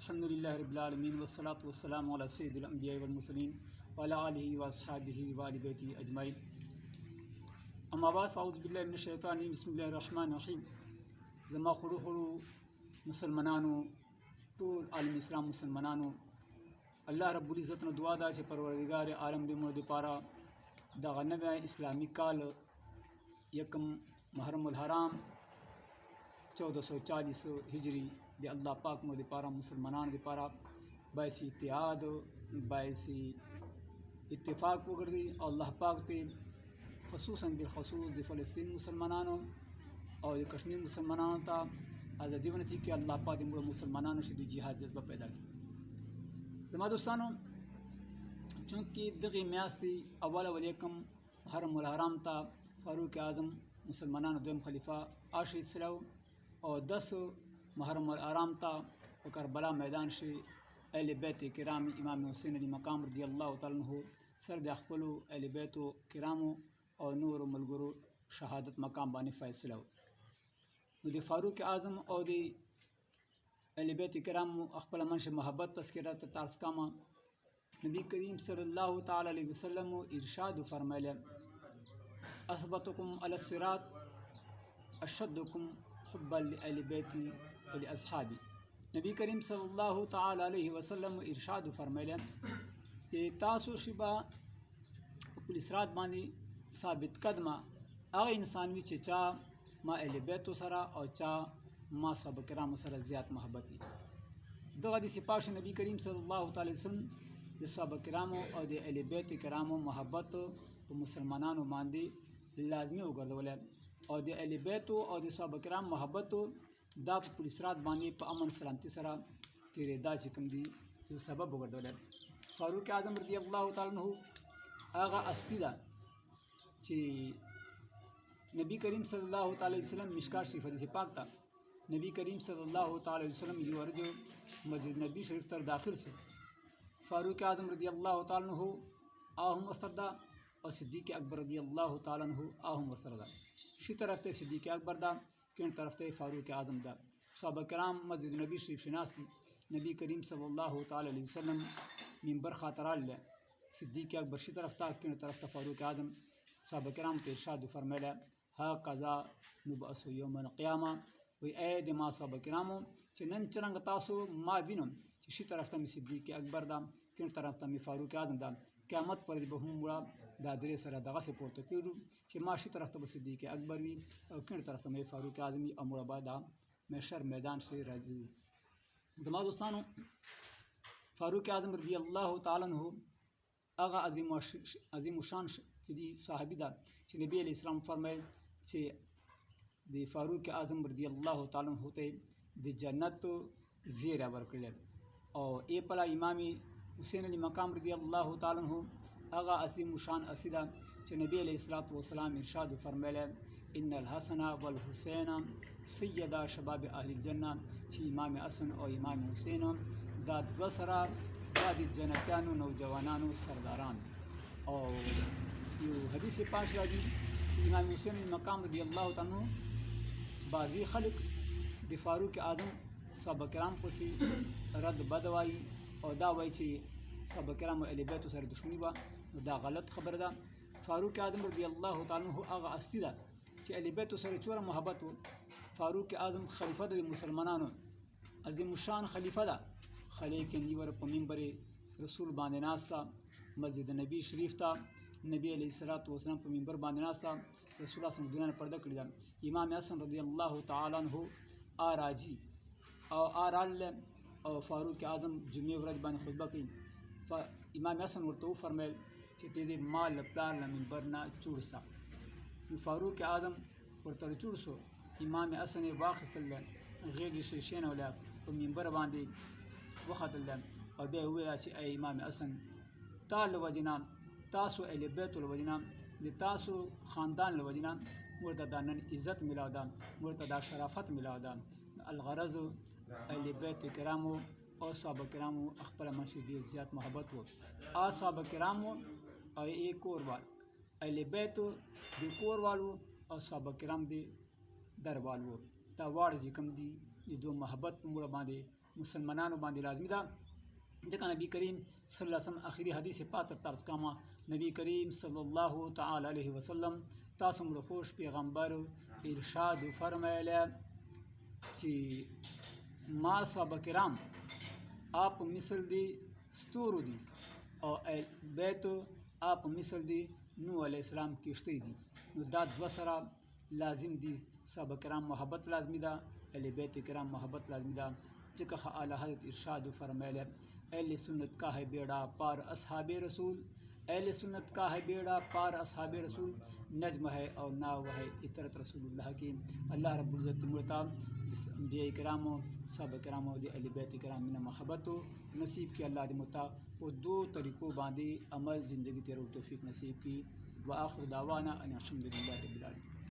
अल्हम्दुलिल्लाहि रब्बिल आलमीन वस्सलातु वस्सलामु अला सय्यिदिल अंबियाइ वल मुरसलीन व अला आलिहि व अस्हाबिहि व अहलि बैतिहि अजमाइन। अम्मा बाद फ़अऊज़ु बिल्लाहि मिनश शैतानिर रजीम। बिस्मिल्लाहिर रहमानिर रहीम। ज़मा खुड़ू मुसलमानानो टोल आलम इस्लाम मुसलमानानो अल्लाह रब्बुल इज़्ज़त ने दुआ दा चे परवरदिगार आलम दे मोर दे पारा दगा नवे इस्लामी काल यकम मुहर्रमुल हराम 1440 हिजरी दे अल्लाह पाक मोर दे पारा मुसलमानान दे पारा बायसी इत्तेहाद बायसी इत्तेफाक वगर्दी अल्लाह पाक ते खसूसन बिलखसूस दे फ़लस्तीन मुसलमानानों और कश्मीर मुसलमानानों ता आज़ादी वन कि अल्लाह पाक मुड़ मुसलमानानों से जिहाद जज्बा पैदा की। जमा दोस्तानों चूँकि दगी म्यास्ती अव्वल वलिकम मुहर्रमुल हराम ता फ़ारूक आज़म मुसलमानानों दोम खलीफा आशिद सलाव और 10 मुहर्रमुल हराम ता करबला मैदान से अहले बैत किराम इमाम हुसैन अली मकाम रज़ियल्लाहु तआला अन्हु सर दखलु अहले बैत किरामो और नूर मलगुरु शहादत मकाम बानी फैसला दे फ़ारूक आज़म और दे अहले बैत किराम अखबल मन से मोहब्बत तस्करा तारसकामा नबी करीम सल्लल्लाहु तआला अलैहि वसल्लम इरशाद फरमाया असबतुकुम अला सिरात अशद्दुकुम हुब्बन लिअहलि बैती व लिअस्हाबी। नबी करीम सल्लल्लाहु तआला अलैहि वसल्लम इरशाद फरमाया कि तासु शिबा पुलिस रात बानी साबित कदमा आगे इंसान भी चा मा अहले बैत सरा और चा मा सहाबा किराम सरा ज़्यादा मोहब्बती दगा दी सिपाश नबी करीम सल्लल्लाहु तआला अलैहि वसल्लम दे सहाबा किराम और दे अहले बैत किराम मोहब्बत व मुसलमानानों मांदी लाजमी उगरदवले और दे अहले बैत और दे सहाबा किराम मोहब्बत दा पुलिस रात बानी प अमन सलामती सरा तेरे दा चिकम दी जो सबब उगरदवले। फ़ारूक आज़म रज़ियल्लाहु तआला अन्हु आगा अस्तिदा ची नबी करीम सल्लल्लाहु तआला अलैहि वसल्लम मिशकात शरीफ हदीस पाक ता नबी करीम सल्लल्लाहु तआला अलैहि वसल्लम यो अर्जो मस्जिद नबी शरीफ तर दाखिल से फ़ारूक आज़म रज़ियल्लाहु तआला अन्हु आहम वस्तरदा और सिद्दीक़ अकबर रज़ियल्लाहु तआला अन्हु आहम वस्तरदा शी तरफ ते सिद्दीक़ अकबर दा किन तरफ ते फ़ारूक आज़म दा सहाबा किराम मस्जिद नबी शरीफ शनासी नबी करीम सल्लल्लाहु तआला अलैहि वसल्लम मिंबर खातराल सिद्दीक़ अकबर शी तरफ ता किन तरफ ता फ़ारूक आज़म सहाबा किराम ते इरशाद फरमाया हा कज़ा नुबअसु यौमल क़ियामा वही ए दिमा सहाबा किरामो चिनन चरंग तासो मा विनम शी तरफ ता मी सिद्दीक़ अकबर दा किन तरफ ता मी फ़ारूक आज़म दा क़यामत पर बहुम बुड़ा दादरे सरा दगा से पोत किरू चे मा शी तरफ ता सिद्दीक़ अकबर भी और किन तरफ ता मैं फ़ारूक आज़मी अमुड़ा बादा मैशर मैदान से राजी दमा दोस्तानों फ़ारूक आज़म रज़ियल्लाहु तआला अन्हु आगा अज़ीम शान चीदी साहबी दा चे नबी अलैहिस्सलाम फरमाए चे दे फ़ारूक आज़म रज़ियल्लाहु तआला अन्हु ते दे जन्नत ज़ेर वर्कले और ए पला इमाम हुसैन अली मकाम रज़ियल्लाहु तआला अन्हु आगा अज़ीम शान असीदा चे नबी अलैहिस्सलातु वस्सलाम इरशाद फरमाया इन्नल हसन वल हुसैन सय्यदा शबाब अहलिल जन्नह चे इमाम हसन और इमाम हुसैन दा द्वसरा दाद जन्नतानो नौजवानानो सरदारान और यो हदीस पाश राजी इमाम हुसैन मकाम रज़ियल्लाहु तआला अन्हु बाज़ी खल्क दे फ़ारूक आज़म सहाबा किराम पसी रद बदवाई और दा वाई ची सहाबा किराम अहले बैत सर दुश्मनी बा दा गलत खबर दा फ़ारूक आज़म रज़ियल्लाहु तआला अन्हु आगा अस्तिदा ची अहले बैत सर चोरा मोहब्बत फ़ारूक आज़म खलीफा दे मुसलमानानों अज़ीम शान खलीफा दा खले के नीवर प मिंबर रसूल बांधे नास्ता मस्जिद नबी शरीफ ता नबी अलैहिस्सलातु वस्सलाम प मिंबर बांधे नास्ता रसूलुल्लाह सल्लल्लाहु अलैहि वसल्लम ने पर्दा कर दिया इमाम हसन रज़ियल्लाहु तआला अन्हु आ राजी और आ राल और फ़ारूक आज़म जुमे वरज बानी खुतबा की इमाम हसन वरतो फरमाए चे तेरे माल प्लार ला मिंबर ना चूड़सा फ़ारूक आज़म वरतर चूड़सो इमाम हसन वाखिस्तल गैर शेन वाला तो मिंबर बांधे वख़तल और बे हुए अच्छे ए इमाम हसन ताल वजना तासो अहले बैतुल वजना दे तासो ख़ानदान वजना मुर्तदा नन इज़्ज़त मिलादा मुर्तदा शराफत मिलादा अलगरज़ अहले बैत किरामो और सहाबा किरामो अखबर मनशी दी ज़्यादा मोहब्बत हो आ सहाबा किरामो और एक और बार अहले बैत दे कोर वालो और सहाबा किराम दे दर वालो ता वाड़ जिकम दी दो मोहब्बत मोड़ बांधे मुसलमानों बांधे लाजमी दा जका नबी करीम सल्लल्लाहु अलैहि वसल्लम आखिरी हदीस पाक तर्ज कामा नबी करीम सल्लल्लाहु तआला अलैहि वसल्लम तासु मोड़ खुश पैगंबर इरशाद फरमाया कि मा साहब किराम आप मिसल दी स्तूर दी और बैत आप मिसल दी नूह अलैहिस्सलाम किश्ती दी दा द्वसरा लाजिम दी साहब किराम मोहब्बत लाजमी दा अहले बैत किराम मोहब्बत लाजमी दा जका आला हज़रत इरशाद फरमाया अहले सुन्नत का है बेड़ा पार असहाबे रसूल अहले सुन्नत का है बेड़ा पार असहाबे रसूल नज्म है और नाव है इतरत रसूलुल्लाह की अल्लाह रब्बुल इज़्ज़त मुता अम्बिया किराम साहब किराम अहले बैत किराम मिना महब्बत नसीब की अल्लाह मुता वो दो तरीक़ों बांधे अमल ज़िंदगी तेरा तौफीक नसीब की व आखिर दावाना अनिल हम्दुलिल्लाहि रब्बिल आलमीन।